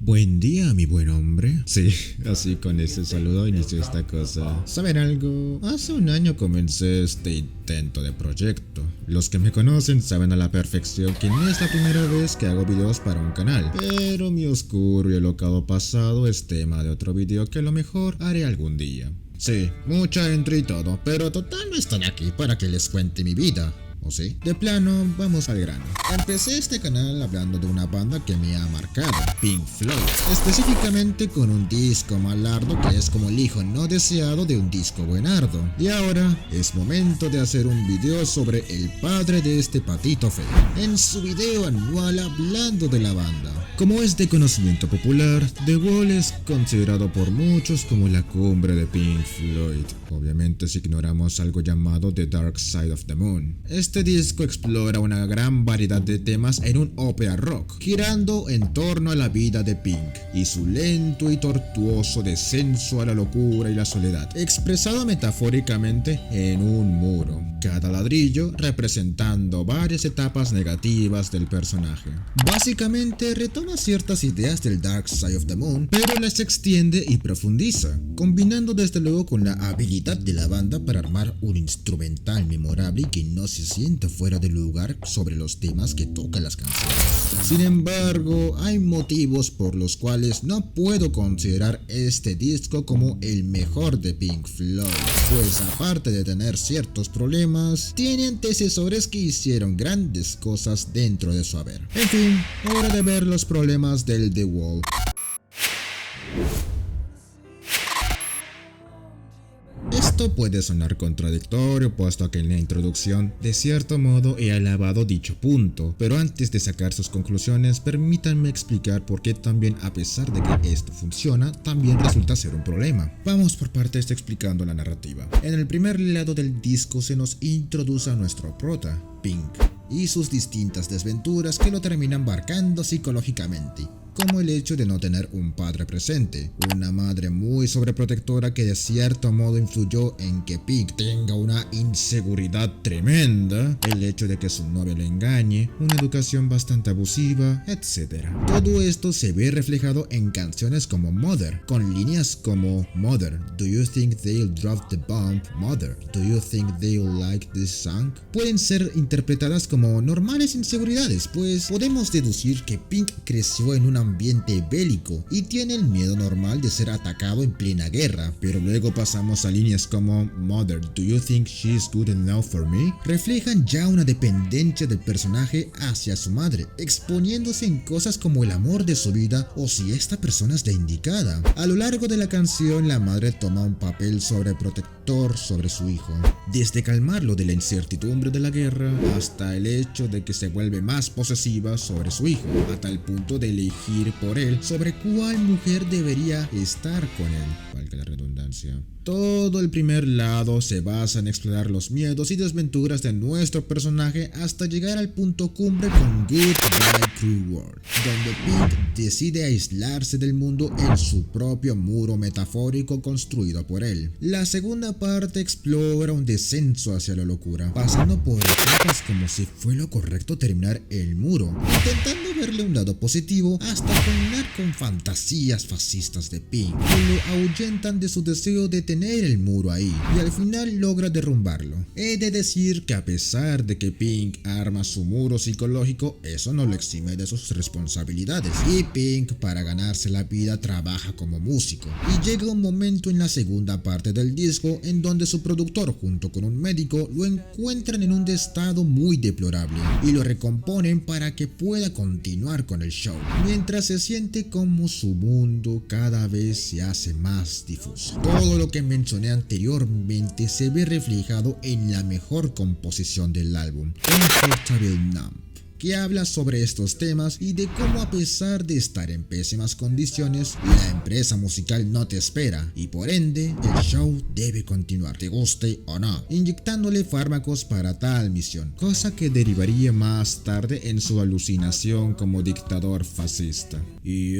Buen día, mi buen hombre. Sí, así con ese saludo inició esta cosa. ¿Saben algo? Hace un año comencé este intento de proyecto. Los que me conocen saben a la perfección que no es la primera vez que hago videos para un canal, pero mi oscuro y alocado pasado es tema de otro video que a lo mejor haré algún día. Sí, mucha intro y todo, pero total no están aquí para que les cuente mi vida. ¿O sí? De plano, vamos al grano. Empecé este canal hablando de una banda que me ha marcado, Pink Floyd, específicamente con un disco malardo que es como el hijo no deseado de un disco buenardo. Y ahora es momento de hacer un video sobre el padre de este patito feo, en su video anual hablando de la banda. Como es de conocimiento popular, The Wall es considerado por muchos como la cumbre de Pink Floyd, obviamente si ignoramos algo llamado The Dark Side of the Moon. Este disco explora una gran variedad de temas en un ópera rock, girando en torno a la vida de Pink y su lento y tortuoso descenso a la locura y la soledad, expresado metafóricamente en un muro, cada ladrillo representando varias etapas negativas del personaje. Básicamente retoma ciertas ideas del Dark Side of the Moon, pero las extiende y profundiza, combinando desde luego con la habilidad de la banda para armar un instrumental memorable y que no se sienta fuera de lugar sobre los temas que tocan las canciones. Sin embargo, hay motivos por los cuales no puedo considerar este disco como el mejor de Pink Floyd, pues aparte de tener ciertos problemas, tiene antecesores que hicieron grandes cosas dentro de su haber. En fin, hora de ver los problemas del The Wall. Esto puede sonar contradictorio, puesto que en la introducción, de cierto modo, he alabado dicho punto, pero antes de sacar sus conclusiones, permítanme explicar por qué también, a pesar de que esto funciona, también resulta ser un problema. Vamos por partes explicando la narrativa. En el primer lado del disco se nos introduce a nuestro prota, Pink, y sus distintas desventuras que lo terminan marcando psicológicamente, como el hecho de no tener un padre presente, una madre muy sobreprotectora que de cierto modo influyó en que Pink tenga una inseguridad tremenda, el hecho de que su novio le engañe, una educación bastante abusiva, etc. Todo esto se ve reflejado en canciones como Mother, con líneas como Mother, do you think they'll drop the bomb? Mother, do you think they'll like this song? Pueden ser interpretadas como normales inseguridades, pues podemos deducir que Pink creció en una ambiente bélico y tiene el miedo normal de ser atacado en plena guerra, pero luego pasamos a líneas como Mother, do you think she's good enough for me? Reflejan ya una dependencia del personaje hacia su madre, exponiéndose en cosas como el amor de su vida o si esta persona es la indicada. A lo largo de la canción, la madre toma un papel sobreprotector sobre su hijo, desde calmarlo de la incertidumbre de la guerra hasta el hecho de que se vuelve más posesiva sobre su hijo, a tal punto de elegir por él sobre cuál mujer debería estar con él, valga la redundancia. Todo el primer lado se basa en explorar los miedos y desventuras de nuestro personaje hasta llegar al punto cumbre con Goodbye Cruel World, donde Pink decide aislarse del mundo en su propio muro metafórico construido por él. La segunda parte explora un descenso hacia la locura, pasando por etapas como si fue lo correcto terminar el muro, intentando verle un lado positivo hasta culminar con fantasías fascistas de Pink que lo ahuyentan de su deseo de tener el muro ahí y al final logra derrumbarlo. He de decir que a pesar de que Pink arma su muro psicológico, eso no lo exime de sus responsabilidades, y Pink para ganarse la vida trabaja como músico, y llega un momento en la segunda parte del disco en donde su productor junto con un médico lo encuentran en un estado muy deplorable y lo recomponen para que pueda continuar con el show, mientras se siente como su mundo cada vez se hace más difuso. Todo lo que mencioné anteriormente se ve reflejado en la mejor composición del álbum, Comfortable Numb, que habla sobre estos temas y de cómo a pesar de estar en pésimas condiciones, la empresa musical no te espera y por ende el show debe continuar, te guste o no, inyectándole fármacos para tal misión, cosa que derivaría más tarde en su alucinación como dictador fascista. Y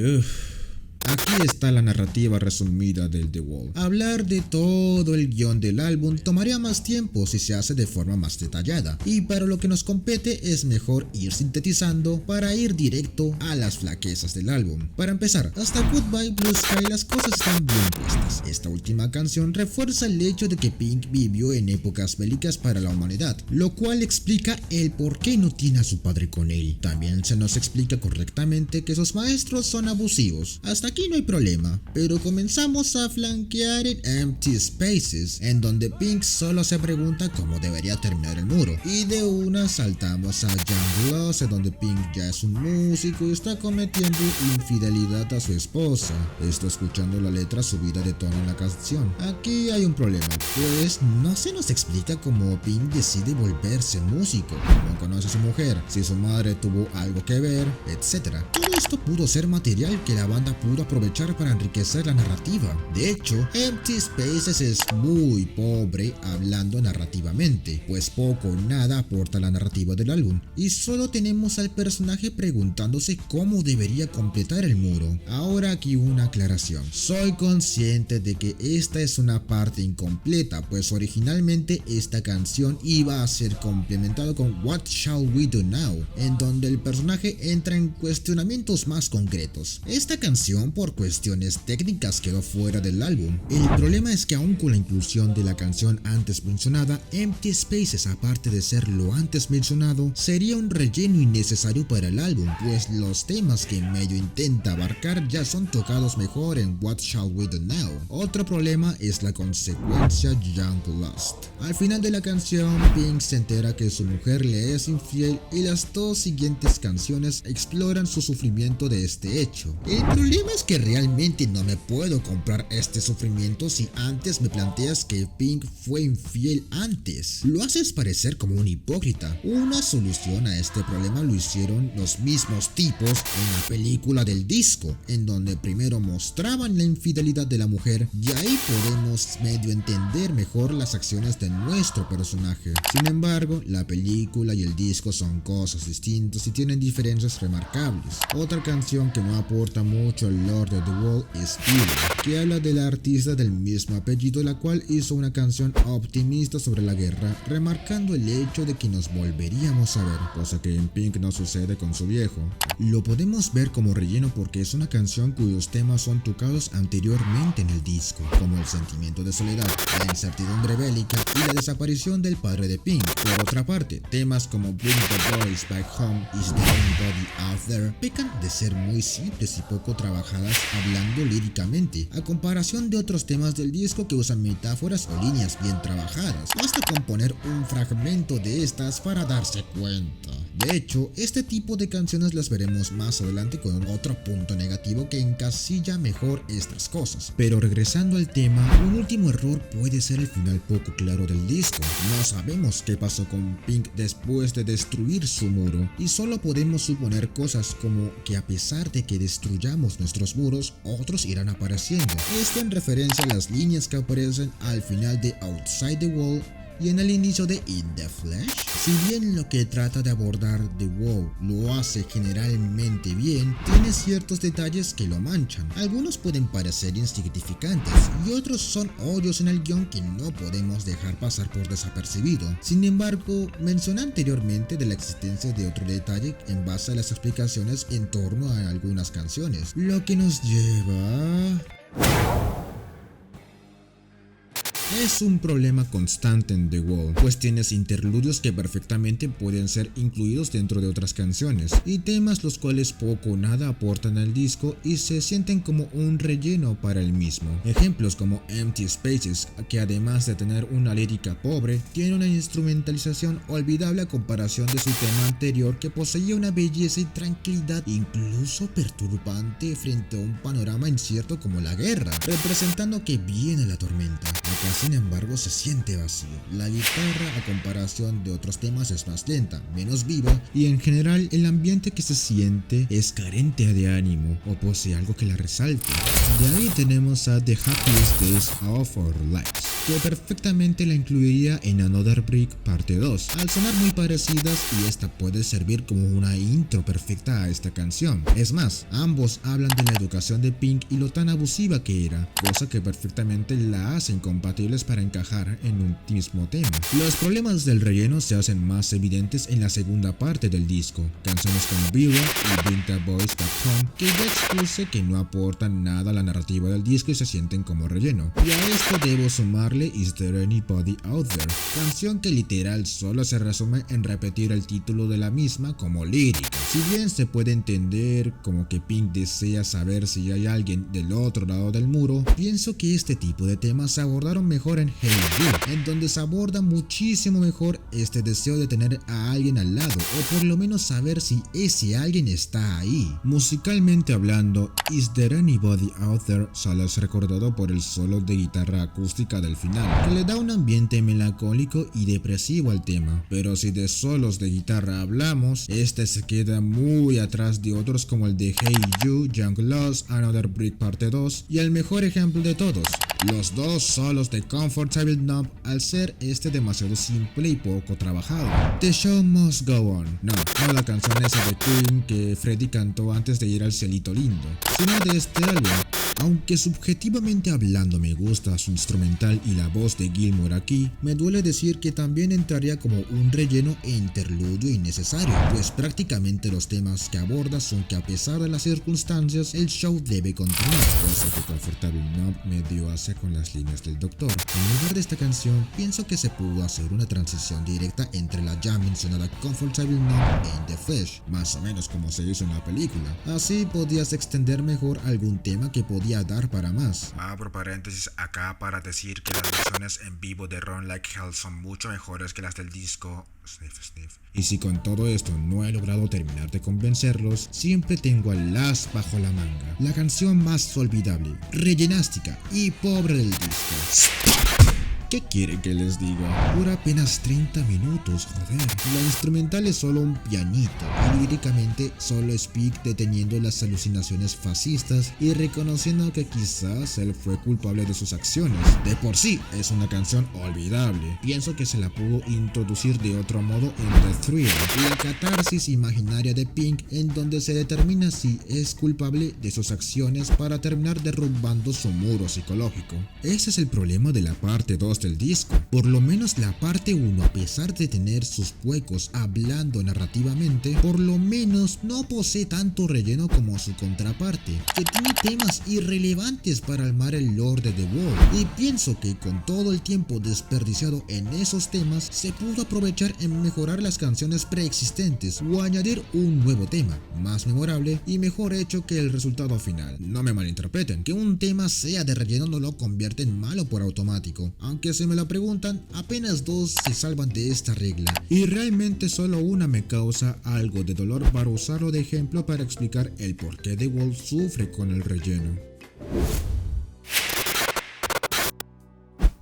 Aquí Aquí está la narrativa resumida del The Wall. Hablar de todo el guión del álbum tomaría más tiempo si se hace de forma más detallada, y para lo que nos compete es mejor ir sintetizando para ir directo a las flaquezas del álbum. Para empezar, hasta Goodbye Blue Sky las cosas están bien puestas. Esta última canción refuerza el hecho de que Pink vivió en épocas bélicas para la humanidad, lo cual explica el por qué no tiene a su padre con él. También se nos explica correctamente que sus maestros son abusivos. Hasta aquí no hay problema, pero comenzamos a flanquear en Empty Spaces, en donde Pink solo se pregunta cómo debería terminar el muro, y de una saltamos a Young Lost, en donde Pink ya es un músico y está cometiendo infidelidad a su esposa. Esto escuchando la letra subida de tono en la canción. Aquí hay un problema, pues no se nos explica cómo Pink decide volverse músico, cómo conoce a su mujer, si su madre tuvo algo que ver, etc. Todo esto pudo ser material que la banda pudo aprovechar para enriquecer la narrativa. De hecho, Empty Spaces es muy pobre hablando narrativamente, pues poco o nada aporta a la narrativa del álbum, y solo tenemos al personaje preguntándose cómo debería completar el muro. Ahora aquí una aclaración. Soy consciente de que esta es una parte incompleta, pues originalmente esta canción iba a ser complementado con What Shall We Do Now, en donde el personaje entra en cuestionamientos más concretos. Esta canción por cuestiones técnicas quedó fuera del álbum. El problema es que aún con la inclusión de la canción antes mencionada, Empty Spaces, aparte de ser lo antes mencionado, sería un relleno innecesario para el álbum, pues los temas que medio intenta abarcar ya son tocados mejor en What Shall We Do Now. Otro problema es la consecuencia Young Lost. Al final de la canción, Pink se entera que su mujer le es infiel y las dos siguientes canciones exploran su sufrimiento de este hecho. El problema es que realmente no me puedo comprar este sufrimiento si antes me planteas que Pink fue infiel antes. Lo haces parecer como un hipócrita. Una solución a este problema lo hicieron los mismos tipos en la película del disco, en donde primero mostraban la infidelidad de la mujer y ahí podemos medio entender mejor las acciones de nuestro personaje. Sin embargo, la película y el disco son cosas distintas y tienen diferencias remarcables. Otra canción que no aporta mucho al lore de The Wall es Killer, que habla de la artista del mismo apellido, la cual hizo una canción optimista sobre la guerra, remarcando el hecho de que nos volveríamos a ver, cosa que en Pink no sucede con su viejo. Lo podemos ver como relleno porque es una canción cuyos temas son tocados anteriormente en el disco, como el sentimiento de soledad, la incertidumbre bélica y la desaparición del padre de Pink. Por otra parte, temas como Bring the Boys Back Home, Is There Anybody Out There pecan de ser muy simples y poco trabajadas hablando líricamente, a comparación de otros temas del disco que usan metáforas o líneas bien trabajadas. Basta con poner un fragmento de estas para darse cuenta. De hecho, este tipo de canciones las veremos más adelante con otro punto negativo que encasilla mejor estas cosas. Pero regresando al tema, un último error puede ser el final poco claro del disco. No sabemos qué pasó con Pink después de destruir su muro, y solo podemos suponer cosas como que a pesar de que destruyamos nuestros muros, otros irán apareciendo. Esto en referencia a las líneas que aparecen al final de Outside the Wall y en el inicio de In the Flesh. Si bien lo que trata de abordar The Wall lo hace generalmente bien, tiene ciertos detalles que lo manchan. Algunos pueden parecer insignificantes y otros son hoyos en el guión que no podemos dejar pasar por desapercibido. Sin embargo, mencioné anteriormente de la existencia de otro detalle en base a las explicaciones en torno a algunas canciones, lo que nos lleva... Es un problema constante en The Wall, pues tienes interludios que perfectamente pueden ser incluidos dentro de otras canciones, y temas los cuales poco o nada aportan al disco y se sienten como un relleno para el mismo. Ejemplos como Empty Spaces, que además de tener una lírica pobre, tiene una instrumentalización olvidable a comparación de su tema anterior, que poseía una belleza y tranquilidad incluso perturbante frente a un panorama incierto como la guerra, representando que viene la tormenta. La canción sin embargo se siente vacío. La guitarra a comparación de otros temas es más lenta, menos viva y en general el ambiente que se siente es carente de ánimo o posee algo que la resalte. De ahí tenemos a The Happiest Days of Our Lives, que perfectamente la incluiría en Another Brick parte 2, al sonar muy parecidas y esta puede servir como una intro perfecta a esta canción. Es más, ambos hablan de la educación de Pink y lo tan abusiva que era, cosa que perfectamente la hace incompatibles para encajar en un mismo tema. Los problemas del relleno se hacen más evidentes en la segunda parte del disco, canciones como Vera y Bring the Boys Back Home, que ya expuse que no aportan nada a la narrativa del disco y se sienten como relleno. Y a esto debo sumarle Is There Anybody Out There, canción que literal solo se resume en repetir el título de la misma como lírica. Si bien se puede entender como que Pink desea saber si hay alguien del otro lado del muro, pienso que este tipo de temas se abordaron mejor en Hey You, en donde se aborda muchísimo mejor este deseo de tener a alguien al lado, o por lo menos saber si ese alguien está ahí. Musicalmente hablando, Is There Anybody Out There solo es recordado por el solo de guitarra acústica del final, que le da un ambiente melancólico y depresivo al tema, pero si de solos de guitarra hablamos, este se queda muy atrás de otros como el de Hey You, Young Lost, Another Brick parte 2 y el mejor ejemplo de todos, los dos solos de Comfortable Numb, al ser este demasiado simple y poco trabajado. The Show Must Go On, no la canción esa de Queen que Freddie cantó antes de ir al cielito lindo, sino de este álbum. Aunque subjetivamente hablando me gusta su instrumental y la voz de Gilmour aquí, me duele decir que también entraría como un relleno e interludio innecesario, pues prácticamente los temas que aborda son que a pesar de las circunstancias el show debe continuar, cosa que Comfortable Numb me dio hace con las líneas del doctor. En lugar de esta canción, pienso que se pudo hacer una transición directa entre la ya mencionada Comfortable Numb en The Flesh, más o menos como se hizo en la película. Así podías extender mejor algún tema que podía dar para más. Abro paréntesis acá para decir que las versiones en vivo de Run Like Hell son mucho mejores que las del disco. Sniff, sniff. Y si con todo esto no he logrado terminar de convencerlos, siempre tengo al Last bajo la manga, la canción más olvidable, rellenástica y pobre del disco. ¿Qué quieren que les diga? Dura apenas 30 minutos, joder. La instrumental es solo un pianito y líricamente solo es Pink deteniendo las alucinaciones fascistas y reconociendo que quizás él fue culpable de sus acciones. De por sí es una canción olvidable. Pienso que se la pudo introducir de otro modo en The Thriller, la catarsis imaginaria de Pink en donde se determina si es culpable de sus acciones para terminar derrumbando su muro psicológico. Ese es el problema de la parte 2 del disco. Por lo menos la parte 1, a pesar de tener sus huecos hablando narrativamente, por lo menos no posee tanto relleno como su contraparte, que tiene temas irrelevantes para armar el lore de The Wall, y pienso que con todo el tiempo desperdiciado en esos temas se pudo aprovechar en mejorar las canciones preexistentes o añadir un nuevo tema, más memorable y mejor hecho que el resultado final. No me malinterpreten, que un tema sea de relleno no lo convierte en malo por automático, aunque se me lo preguntan, apenas 2 se salvan de esta regla, y realmente solo una me causa algo de dolor para usarlo de ejemplo para explicar el por qué The Wall sufre con el relleno.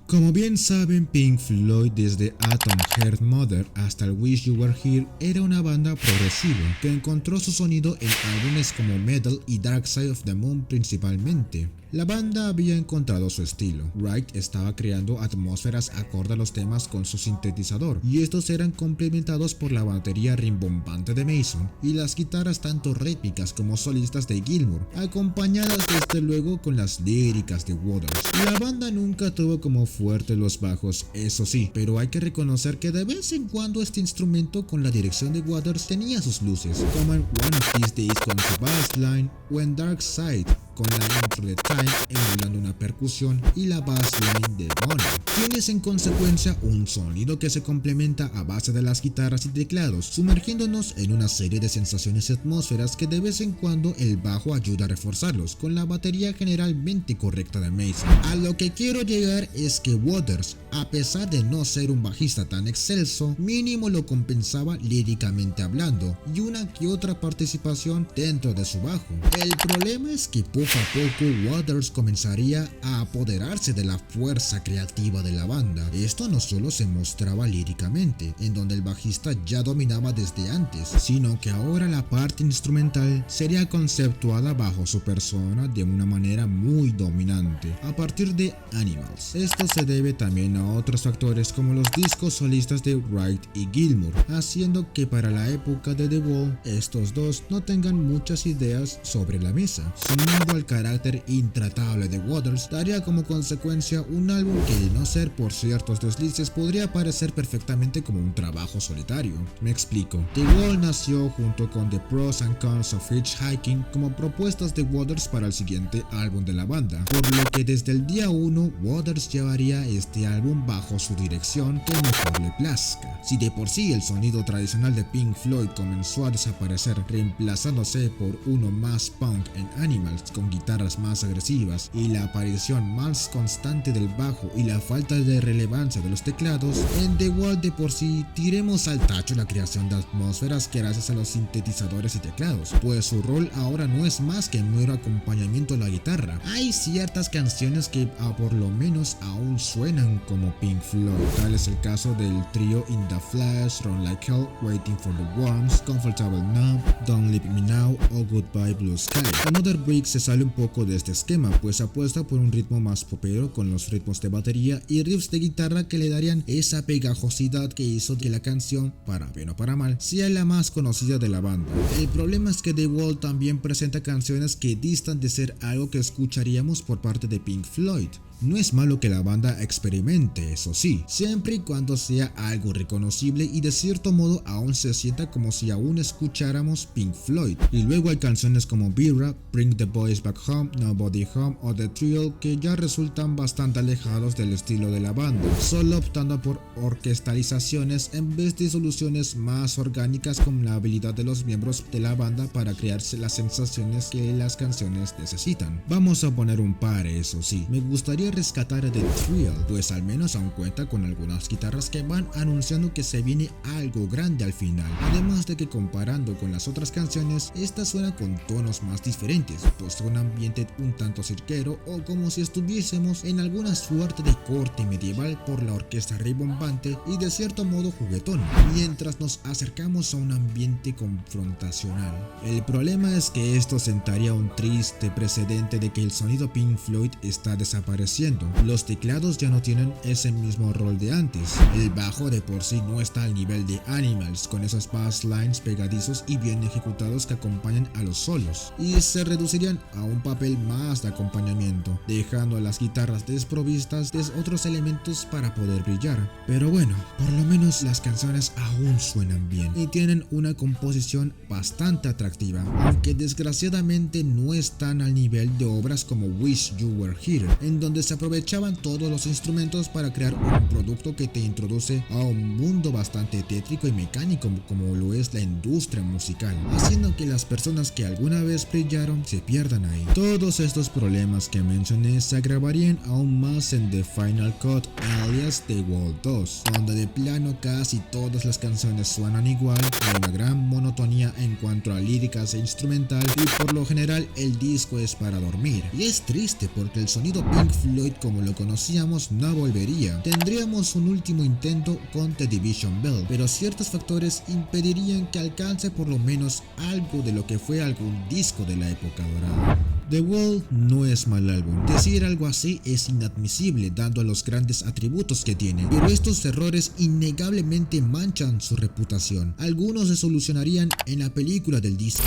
Como bien saben, Pink Floyd desde Atom Heart Mother hasta el Wish You Were Here era una banda progresiva que encontró su sonido en álbumes como Metal y Dark Side of the Moon principalmente. La banda había encontrado su estilo. Wright estaba creando atmósferas acorde a los temas con su sintetizador, y estos eran complementados por la batería rimbombante de Mason y las guitarras tanto rítmicas como solistas de Gilmour, acompañadas desde luego con las líricas de Waters. La banda nunca tuvo como fuerte los bajos, eso sí, pero hay que reconocer que de vez en cuando este instrumento con la dirección de Waters tenía sus luces, como en One of These Days con su bassline o en Dark Side con la intro de Time emulando una percusión y la bassline de Bonham. Tienes en consecuencia un sonido que se complementa a base de las guitarras y teclados, sumergiéndonos en una serie de sensaciones y atmósferas que de vez en cuando el bajo ayuda a reforzarlos con la batería generalmente correcta de Mason. A lo que quiero llegar es que Waters, a pesar de no ser un bajista tan excelso, mínimo lo compensaba líricamente hablando y una que otra participación dentro de su bajo. El problema es que poco poco a poco Waters comenzaría a apoderarse de la fuerza creativa de la banda. Esto no solo se mostraba líricamente, en donde el bajista ya dominaba desde antes, sino que ahora la parte instrumental sería conceptuada bajo su persona de una manera muy dominante, a partir de Animals. Esto se debe también a otros factores como los discos solistas de Wright y Gilmour, haciendo que para la época de The Wall, estos dos no tengan muchas ideas sobre la mesa. Sumando al carácter intratable de Waters, daría como consecuencia un álbum que, de no ser por ciertos deslices, podría parecer perfectamente como un trabajo solitario. Me explico. The Wall nació junto con The Pros and Cons of Hitchhiking como propuestas de Waters para el siguiente álbum de la banda, por lo que desde el día 1 Waters llevaría este álbum bajo su dirección que mejor le plazca. Si de por sí el sonido tradicional de Pink Floyd comenzó a desaparecer, reemplazándose por uno más punk en Animals con guitarras más agresivas y la aparición más constante del bajo y la falta de relevancia de los teclados, en The Wall de por sí tiremos al tacho la creación de atmósferas gracias a los sintetizadores y teclados, pues su rol ahora no es más que mero acompañamiento a la guitarra. Hay ciertas canciones que por lo menos aún suenan como Pink Floyd, tal es el caso del trío In The Flash, Run Like Hell, Waiting for the Worms, Comfortable Now, Don't Leave Me Now o Goodbye Blue Sky. Another Brick se sale un poco de este esquema, pues apuesta por un ritmo más popero con los ritmos de batería y riffs de guitarra que le darían esa pegajosidad que hizo que la canción, para bien o para mal, sea la más conocida de la banda. El problema es que The Wall también presenta canciones que distan de ser algo que escucharíamos por parte de Pink Floyd. No es malo que la banda experimente, eso sí, siempre y cuando sea algo reconocible y de cierto modo aún se sienta como si aún escucháramos Pink Floyd. Y luego hay canciones como Vera, Bring the Boys Back Home, Nobody Home o The Thrill que ya resultan bastante alejados del estilo de la banda, solo optando por orquestalizaciones en vez de soluciones más orgánicas con la habilidad de los miembros de la banda para crearse las sensaciones que las canciones necesitan. Vamos a poner un par, eso sí, me gustaría rescatar a The Thrill, pues al menos aún cuenta con algunas guitarras que van anunciando que se viene algo grande al final, además de que comparando con las otras canciones, esta suena con tonos más diferentes, pues un ambiente un tanto cirquero o como si estuviésemos en alguna suerte de corte medieval por la orquesta rimbombante y de cierto modo juguetón, mientras nos acercamos a un ambiente confrontacional. El problema es que esto sentaría un triste precedente de que el sonido Pink Floyd está desapareciendo. Los teclados ya no tienen ese mismo rol de antes. El bajo de por sí no está al nivel de Animals, con esos bass lines pegadizos y bien ejecutados que acompañan a los solos, y se reducirían a un papel más de acompañamiento, dejando a las guitarras desprovistas de otros elementos para poder brillar. Pero bueno, por lo menos las canciones aún suenan bien y tienen una composición bastante atractiva, aunque desgraciadamente no están al nivel de obras como Wish You Were Here, en donde se aprovechaban todos los instrumentos para crear un producto que te introduce a un mundo bastante tétrico y mecánico como lo es la industria musical, haciendo que las personas que alguna vez brillaron se pierdan ahí. Todos estos problemas que mencioné se agravarían aún más en The Final Cut alias The Wall 2, donde de plano casi todas las canciones suenan igual, hay una gran monotonía en cuanto a líricas e instrumental y por lo general el disco es para dormir. Y es triste porque el sonido Pink Floyd como lo conocíamos no volvería. Tendríamos un último intento con The Division Bell, pero ciertos factores impedirían que alcance por lo menos algo de lo que fue algún disco de la época dorada. The Wall no es mal álbum, decir algo así es inadmisible dando a los grandes atributos que tiene, pero estos errores innegablemente manchan su reputación. Algunos se solucionarían en la película del disco,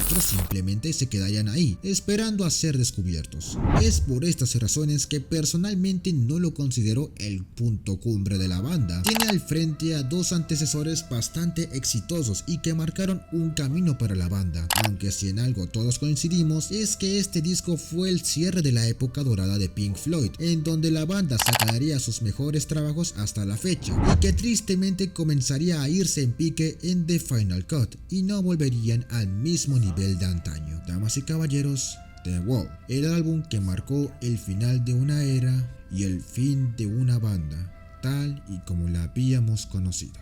otros simplemente se quedarían ahí, esperando a ser descubiertos. Es por estas razones que personalmente no lo considero el punto cumbre de la banda. Tiene al frente a dos antecesores bastante exitosos y que marcaron un camino para la banda, aunque si en algo todos coincidimos es que este disco fue el cierre de la época dorada de Pink Floyd, en donde la banda sacaría sus mejores trabajos hasta la fecha, y que tristemente comenzaría a irse en pique en The Final Cut, y no volverían al mismo nivel de antaño. Damas y caballeros, The Wall, el álbum que marcó el final de una era y el fin de una banda, tal y como la habíamos conocido.